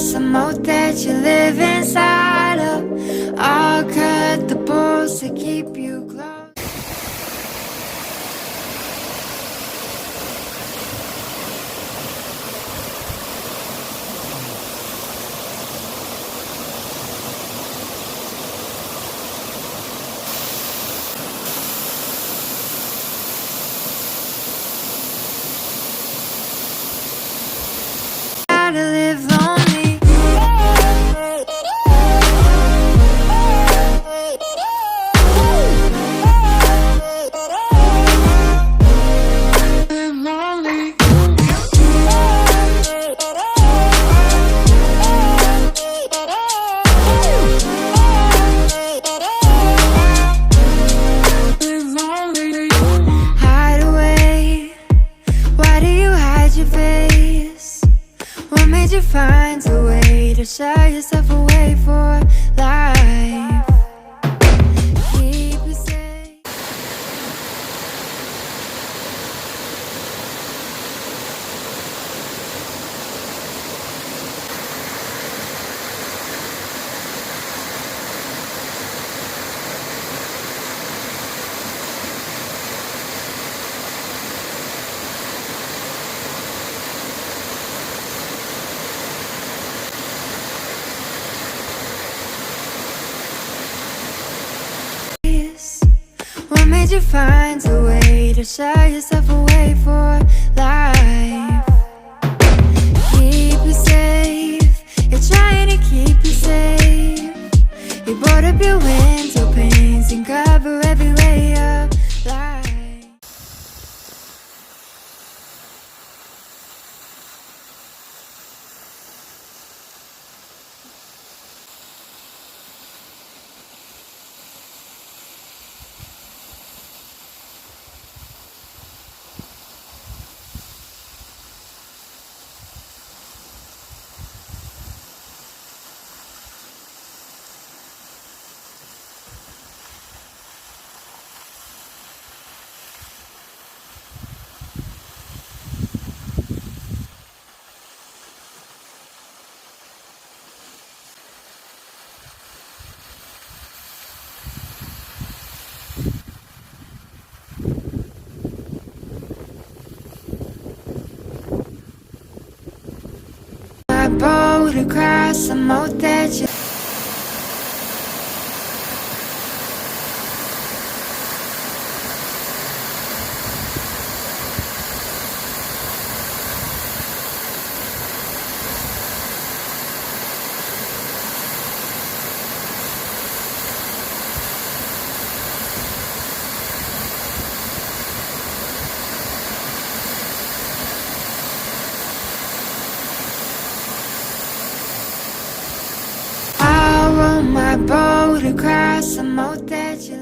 across a moat that you live inside of. I'll cut the bolts to keep you close. To live lonely. Hide away. Why do you hide your face? What made you find a way to shut yourself away for life? Keep you safe. What made you find a way to shut yourself away for life? Keep you safe. You're trying to keep you safe. You board up your window panes and cover every ray of light. My boat across a moat that you my boat across a moat that you